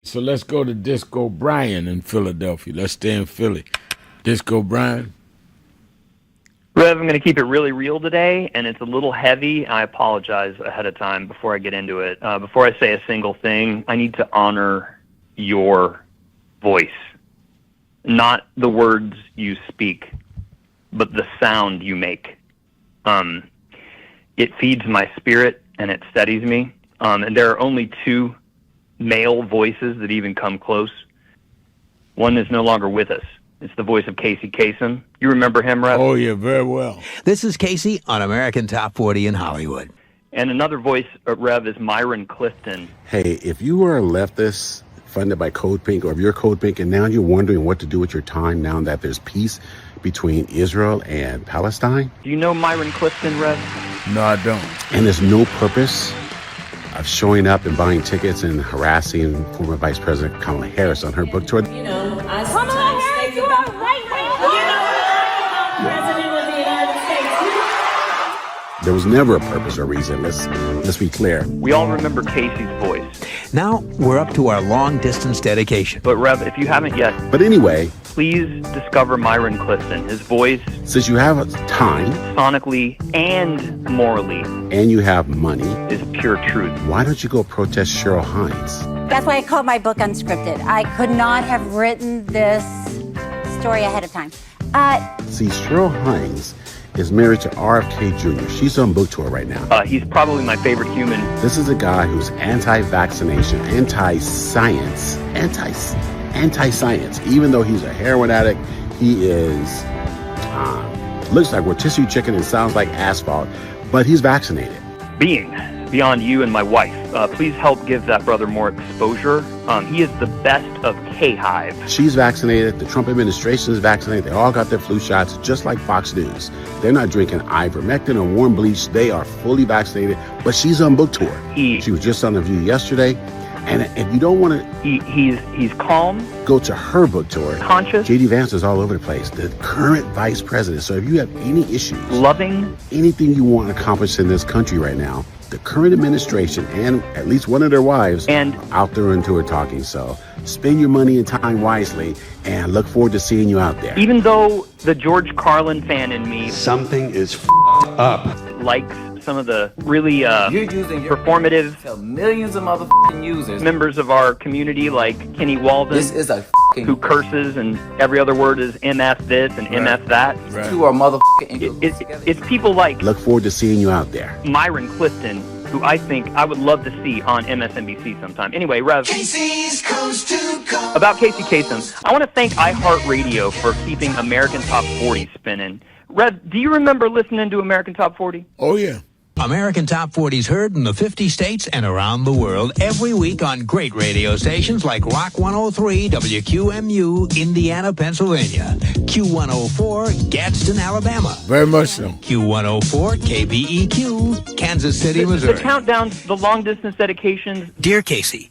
So let's go to Disco Brian in Philadelphia. Let's stay in Philly. Disco Brian. Rev, I'm going to keep it really real today, and it's a little heavy. I apologize ahead of time before I get into it. Before I say a single thing, I need to honor your voice. Not the words you speak, but the sound you make. It feeds my spirit, and it steadies me. And there are only two male voices that even come close. One is no longer with us. It's the voice of Casey Kasem. You remember him, Rev? Oh, yeah, very well. This is Casey on American Top 40 in Hollywood. And another voice, Rev, is Myron Clifton. Hey, if you were a leftist funded by Code Pink, or if you're Code Pink and now you're wondering what to do with your time now that there's peace between Israel and Palestine. Do you know Myron Clifton, Rev? No, I don't. And there's no purpose of showing up and buying tickets and harassing former Vice President Kamala Harris on her book tour. You know, I sometimes think about President of the United States. There was never a purpose or reason. Let's be clear. We all remember Casey's voice. Now we're up to our long-distance dedication. But Rev, if you haven't yet, But anyway, please discover Myron Clifton. His voice, since you have time sonically and morally, and you have money, is pure truth. why don't you go protest Cheryl Hines? That's why I called my book Unscripted. I could not have written this story ahead of time. See, Cheryl Hines is married to RFK Jr. She's on book tour right now. He's probably my favorite human. This is a guy who's anti-vaccination, anti-science, anti-science. Even though he's a heroin addict, he is, looks like rotisserie chicken and sounds like asphalt, but he's vaccinated. Being beyond you and my wife, please help give that brother more exposure. He is the best of K-Hive. She's vaccinated. The Trump administration is vaccinated. They all got their flu shots, just like Fox News. They're not drinking ivermectin or warm bleach. They are fully vaccinated, but she's on book tour. She was just on The View yesterday. And if you don't want to... He's calm. Go to her book tour. Conscious. J.D. Vance is all over the place. The current vice president. So if you have any issues... Loving. Anything you want accomplished in this country right now, the current administration and at least one of their wives and out there and tour talking. So spend your money and time wisely and look forward to seeing you out there. Even though the George Carlin fan in me... Something is up. ...likes some of the really performative millions of motherfucking users, members of our community, like Kenny Walden, this is a who curses and every other word is MF this and MF that. Right. Two are motherfucking it's people like... Look forward to seeing you out there. Myron Clifton, who I think I would love to see on MSNBC sometime. Anyway, Rev, Casey's Coast to Coast. About Casey Kasem, I want to thank iHeartRadio for keeping American Top 40 spinning. Rev, do you remember listening to American Top 40? Oh, yeah. American Top 40's heard in the 50 states and around the world every week on great radio stations like Rock 103, WQMU, Indiana, Pennsylvania, Q104, Gadsden, Alabama. Very much so. Q104, KBEQ, Kansas City, Missouri. The countdowns, the long-distance dedications. Dear Casey,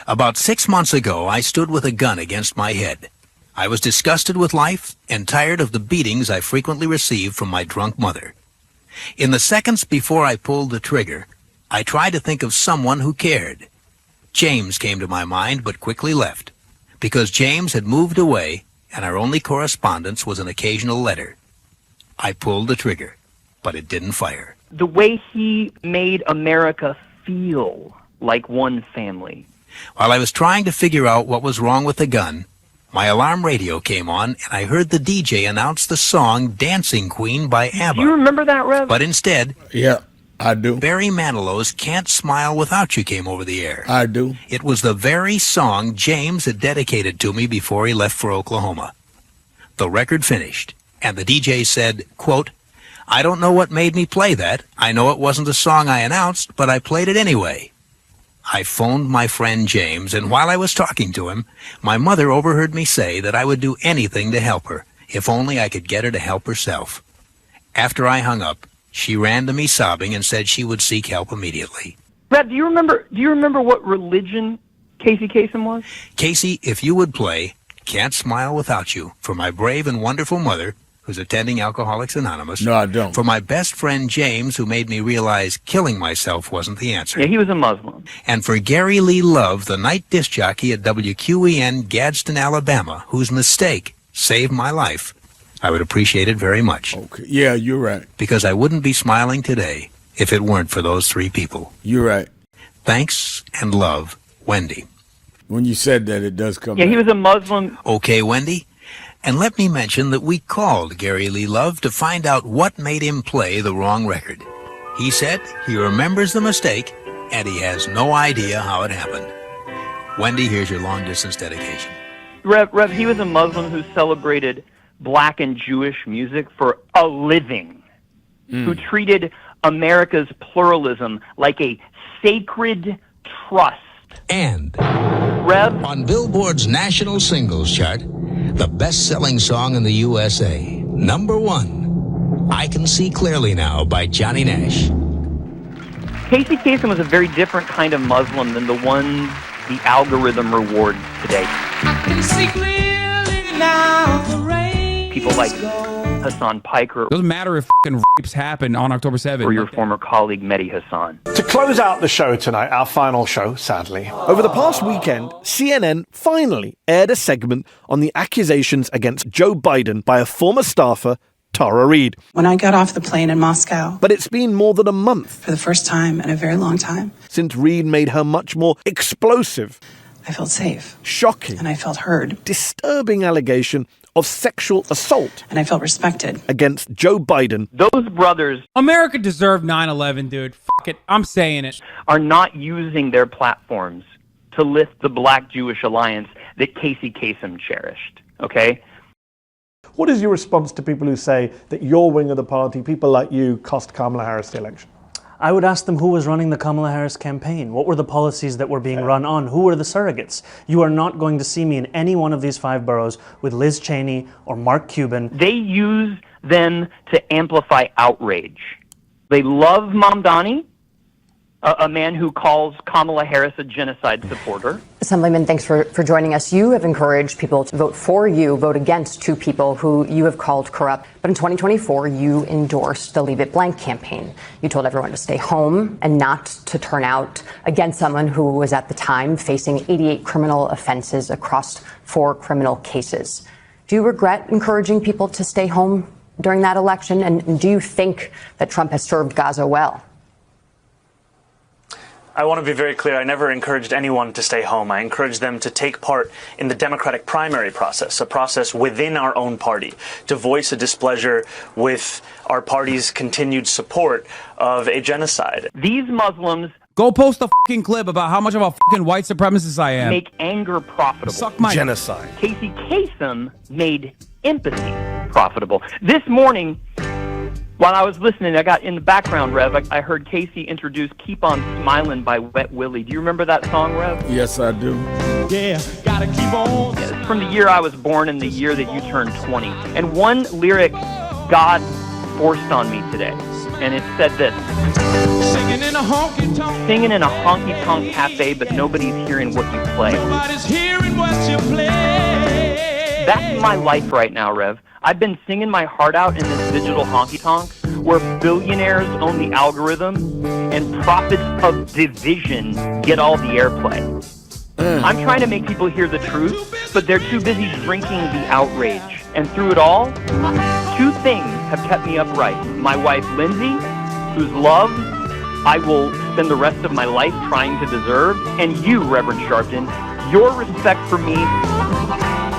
about 6 months ago, I stood with a gun against my head. I was disgusted with life and tired of the beatings I frequently received from my drunk mother. In the seconds before I pulled the trigger, I tried to think of someone who cared. James came to my mind, but quickly left, because James had moved away and our only correspondence was an occasional letter. I pulled the trigger, but it didn't fire. The way he made America feel like one family. While I was trying to figure out what was wrong with the gun, my alarm radio came on, and I heard the DJ announce the song Dancing Queen by ABBA. Do you remember that, Rev? But instead... Yeah, I do. Barry Manilow's Can't Smile Without You came over the air. I do. It was the very song James had dedicated to me before he left for Oklahoma. The record finished, and the DJ said, quote, "I don't know what made me play that. I know it wasn't a song I announced, but I played it anyway." I phoned my friend James, and while I was talking to him, my mother overheard me say that I would do anything to help her, if only I could get her to help herself. After I hung up, she ran to me sobbing and said she would seek help immediately. Rev, do you remember what religion Casey Kasem was? Casey, if you would play Can't Smile Without You for my brave and wonderful mother, who's attending Alcoholics Anonymous. No, I don't. For my best friend James, who made me realize killing myself wasn't the answer. Yeah, he was a Muslim. And for Gary Lee Love, the night disc jockey at WQEN Gadsden, Alabama, whose mistake saved my life, I would appreciate it very much. Okay. Yeah, you're right. Because I wouldn't be smiling today if it weren't for those three people. You're right. Thanks and love, Wendy. When you said that, it does come Yeah, back. he was a Muslim. Okay, Wendy. And let me mention that we called Gary Lee Love to find out what made him play the wrong record. He said he remembers the mistake, and he has no idea how it happened. Wendy, here's your long-distance dedication. Rev, he was a Muslim who celebrated black and Jewish music for a living, who treated America's pluralism like a sacred trust. And Rev, on Billboard's national singles chart, the best-selling song in the USA, #1, I Can See Clearly Now by Johnny Nash. Casey Kasem was a very different kind of Muslim than the ones the algorithm rewards today. I can see clearly now the rain. People like Hasan Piker. Doesn't matter if rapes happen on October 7th. Or your former colleague Mehdi Hasan. To close out the show tonight, our final show, sadly. Over the past weekend, CNN finally aired a segment on the accusations against Joe Biden by a former staffer, Tara Reid. When I got off the plane in Moscow. But it's been more than a month. For the first time in a very long time. Since Reid made her much more explosive. I felt safe. Shocking. And I felt heard. Disturbing allegation of sexual assault. And I felt respected. Against Joe Biden. Those brothers... America deserved 9/11, dude. Fuck it. I'm saying it. ...are not using their platforms to lift the Black-Jewish alliance that Casey Kasem cherished, okay? What is your response to people who say that your wing of the party, people like you, cost Kamala Harris the election? I would ask them who was running the Kamala Harris campaign. What were the policies that were being run on? Who were the surrogates? You are not going to see me in any one of these 5 boroughs with Liz Cheney or Mark Cuban. They use them to amplify outrage. They love Mamdani, a man who calls Kamala Harris a genocide supporter. Assemblyman, thanks for joining us. You have encouraged people to vote for you, vote against 2 people who you have called corrupt. But in 2024, you endorsed the Leave It Blank campaign. You told everyone to stay home and not to turn out against someone who was at the time facing 88 criminal offenses across 4 criminal cases. Do you regret encouraging people to stay home during that election? And do you think that Trump has served Gaza well? I want to be very clear. I never encouraged anyone to stay home. I encouraged them to take part in the Democratic primary process, a process within our own party, to voice a displeasure with our party's continued support of a genocide. These Muslims... Go post a fucking clip about how much of a fucking white supremacist I am. ...make anger profitable. Suck my... Genocide. Casey Kasem made empathy profitable. This morning... While I was listening, I got in the background, Rev, I heard Casey introduce Keep On Smilin' by Wet Willie. Do you remember that song, Rev? Yes, I do. Yeah, gotta keep on. Yeah, it's from the year I was born and the year that you turned 20. And one lyric God forced on me today, and it said this. Singing in a honky-tonk. Singing in a honky-tonk cafe, but nobody's hearing what you play. Nobody's hearing what you play. That's my life right now, Rev. I've been singing my heart out in this digital honky-tonk where billionaires own the algorithm and prophets of division get all the airplay. I'm trying to make people hear the truth, but they're too busy drinking the outrage. And through it all, 2 things have kept me upright. My wife, Lindsay, whose love I will spend the rest of my life trying to deserve, and you, Reverend Sharpton, your respect for me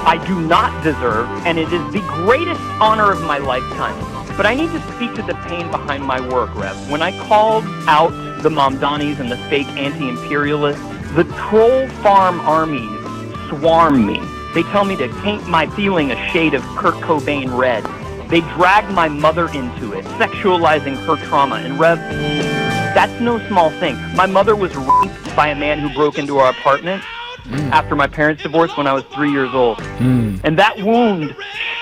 I do not deserve, and it is the greatest honor of my lifetime. But I need to speak to the pain behind my work, Rev. When I called out the Mamdanis and the fake anti-imperialists, the troll farm armies swarm me. They tell me to paint my feeling a shade of Kurt Cobain red. They drag my mother into it, sexualizing her trauma. And Rev, that's no small thing. My mother was raped by a man who broke into our apartment after my parents divorced when I was 3 years old. And that wound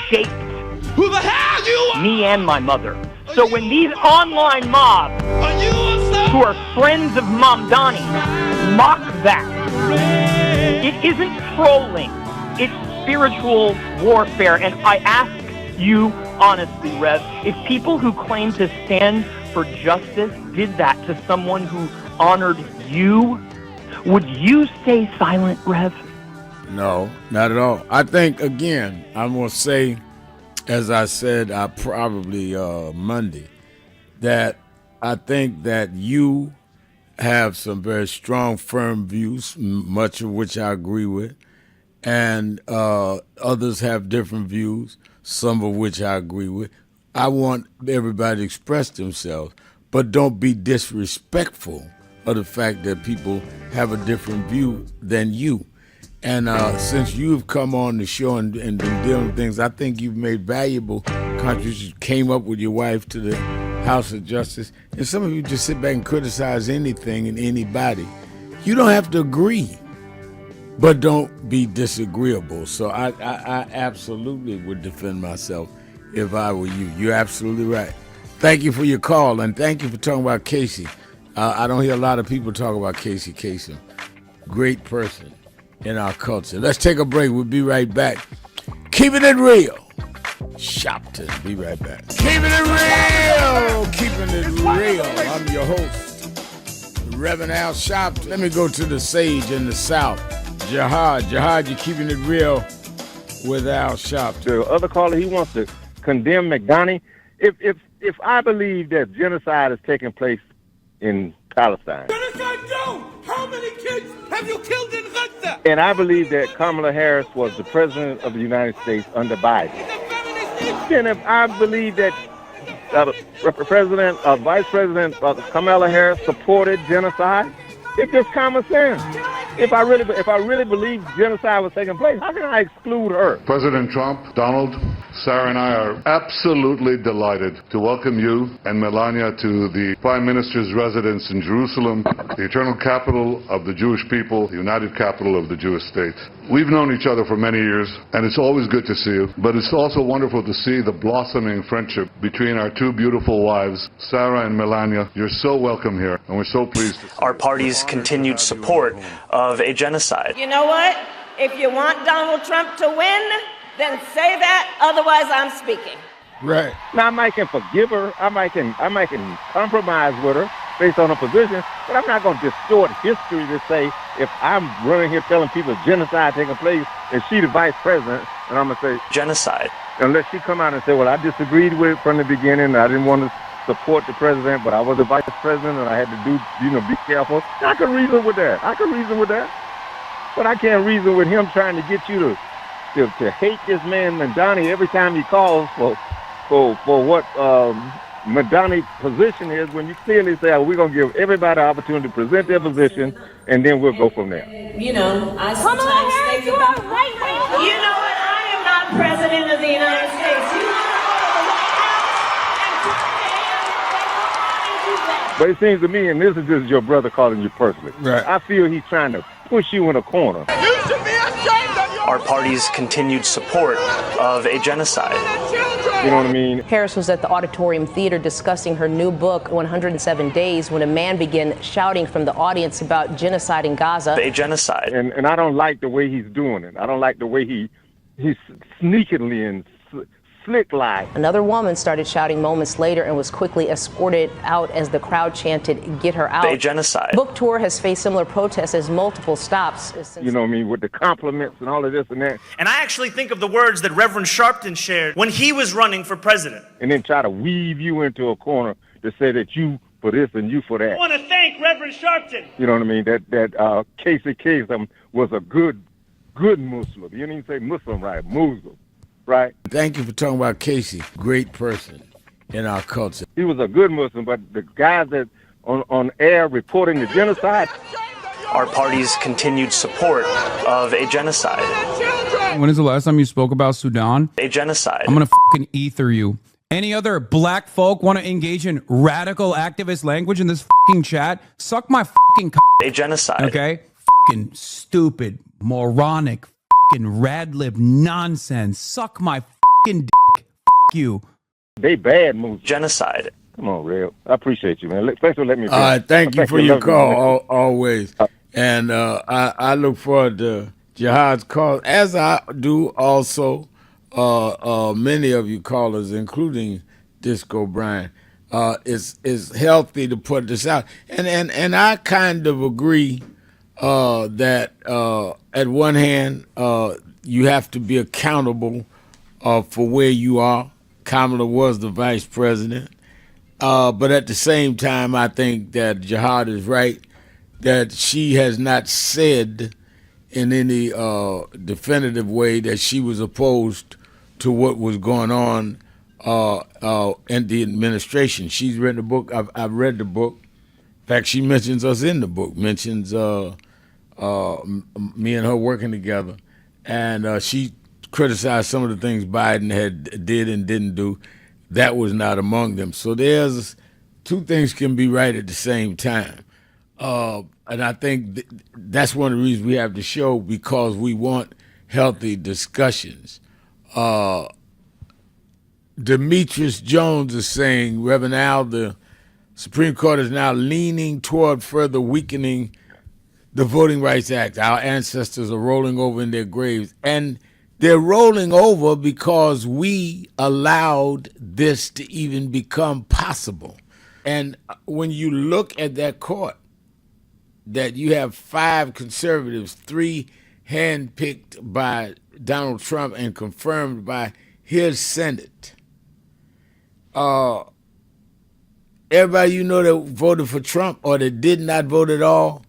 shaped Who the hell you are? me and my mother. So when these online mobs who are friends of Mamdani mock that, it isn't trolling, it's spiritual warfare. And I ask you honestly, Rev, if people who claim to stand for justice did that to someone who honored you, would you stay silent, Rev? No, not at all. I think, again, I'm going to say, as I said, probably Monday, that I think that you have some very strong, firm views, much of which I agree with, and others have different views, some of which I agree with. I want everybody to express themselves, but don't be disrespectful of the fact that people have a different view than you. And since you've come on the show and been dealing with things, I think you've made valuable contributions. You came up with your wife to the House of Justice, and some of you just sit back and criticize anything and anybody. You don't have to agree, but don't be disagreeable. So I absolutely would defend myself if I were you. You're absolutely right. Thank you for your call, and thank you for talking about Casey. I don't hear a lot of people talk about Casey Kasem. Great person in our culture. Let's take a break. We'll be right back. Keeping it real. Sharpton. Be right back. Keeping it real. Keeping it real. I'm your host, Reverend Al Sharpton. Let me go to the sage in the South. Jahad. Jahad, you're keeping it real with Al Sharpton. The other caller, he wants to condemn Mamdani. If I believe that genocide is taking place in Palestine, Genocide, no! How many kids have you killed in Gaza? and I believe that Kamala Harris was the president of the United States under Biden, then if I believe that Vice President Kamala Harris supported genocide, it's just common sense. If I really believe genocide was taking place, how can I exclude her? President Trump, Donald, Sarah and I are absolutely delighted to welcome you and Melania to the Prime Minister's residence in Jerusalem, the eternal capital of the Jewish people, the united capital of the Jewish state. We've known each other for many years, and it's always good to see you, but it's also wonderful to see the blossoming friendship between our two beautiful wives, Sarah and Melania. You're so welcome here, and we're so pleased to see our party's continued support of a genocide. You know what? If you want Donald Trump to win, then say that, otherwise I'm speaking. Right. Now, I might can forgive her, I might can compromise with her based on her position, but I'm not going to distort history to say if I'm running here telling people genocide taking place and she the vice president, and I'm going to say genocide. Unless she come out and say, well, I disagreed with it from the beginning, I didn't want to support the president, but I was the vice president and I had to be careful. I can reason with that. But I can't reason with him trying to get you to hate this man Mamdani every time he calls for what Mamdani's position is, when you clearly say, we're going to give everybody an opportunity to present their position, and then we'll go from there. You know, I sometimes think about, you know what, I am not president of the United States. You know what? But it seems to me, and this is just your brother calling you personally, right. I feel he's trying to push you in a corner. You should be ashamed of your our party's continued support of a genocide. You know what I mean? Harris was at the Auditorium Theater discussing her new book, 107 Days, when a man began shouting from the audience about genocide in Gaza. A genocide. And I don't like the way he's doing it. I don't like the way he's sneakily and slick lie. Another woman started shouting moments later and was quickly escorted out as the crowd chanted, "Get her out." A genocide. Book tour has faced similar protests as multiple stops. You know what I mean? With the compliments and all of this and that. And I actually think of the words that Reverend Sharpton shared when he was running for president. And then try to weave you into a corner to say that you for this and you for that. I want to thank Reverend Sharpton. You know what I mean? That Casey Kasem was a good Muslim. You didn't even say Muslim, right? Muslim. Right. Thank you for talking about Casey. Great person in our culture. He was a good Muslim, but the guys that on air reporting the genocide. Our party's continued support of a genocide. When is the last time you spoke about Sudan? A genocide. I'm gonna fucking ether you. Any other black folk want to engage in radical activist language in this fucking chat? Suck my fucking a genocide. Okay? Fucking stupid, moronic, rad-lib nonsense. Suck my fucking dick. Fuck you. They bad moves. Genocide. Come on, Real. I appreciate you, man. Thanks for letting me. All right, thank you for your call, always. And I look forward to Jahad's call, as I do also many of you callers, including Disco Brian, is healthy to put this out. And I kind of agree that at one hand, you have to be accountable for where you are. Kamala was the vice president. But at the same time, I think that Jahad is right, that she has not said in any definitive way that she was opposed to what was going on in the administration. She's written a book. I've read the book. In fact, she mentions us in the book, mentions me and her working together. And she criticized some of the things Biden did and didn't do. That was not among them. So there's two things can be right at the same time. And I think that's one of the reasons we have the show, because we want healthy discussions. Demetrius Jones is saying, Reverend Al, the Supreme Court is now leaning toward further weakening the Voting Rights Act. Our ancestors are rolling over in their graves. And they're rolling over because we allowed this to even become possible. And when you look at that court, that you have 5 conservatives, 3 handpicked by Donald Trump and confirmed by his Senate. Everybody you know that voted for Trump or that did not vote at all,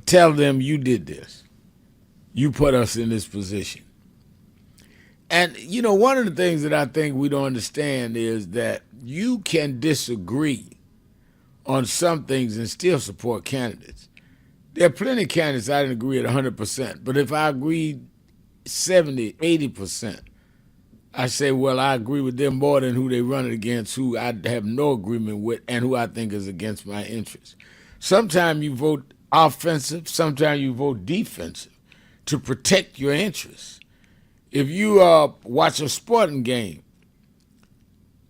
tell them you did this. You put us in this position. And, you know, one of the things that I think we don't understand is that you can disagree on some things and still support candidates. There are plenty of candidates I didn't agree at 100%, but if I agreed 70, 80%, I say, well, I agree with them more than who they run it against, who I have no agreement with, and who I think is against my interests. Sometimes you vote offensive, sometimes you vote defensive to protect your interests. If you watch a sporting game,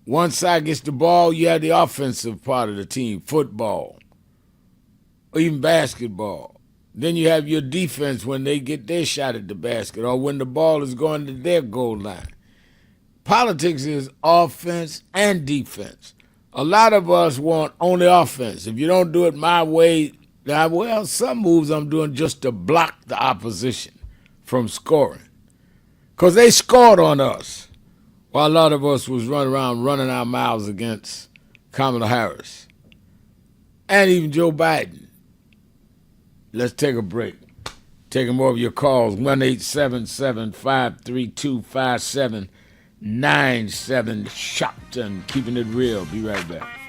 one side gets the ball, you have the offensive part of the team, football, or even basketball. Then you have your defense when they get their shot at the basket or when the ball is going to their goal line. Politics is offense and defense. A lot of us want only offense. If you don't do it my way, well, some moves I'm doing just to block the opposition from scoring. Because they scored on us while a lot of us was running around running our mouths against Kamala Harris and even Joe Biden. Let's take a break. Taking more of your calls, 1-877-532-5797, Sharpton, keeping it real. Be right back.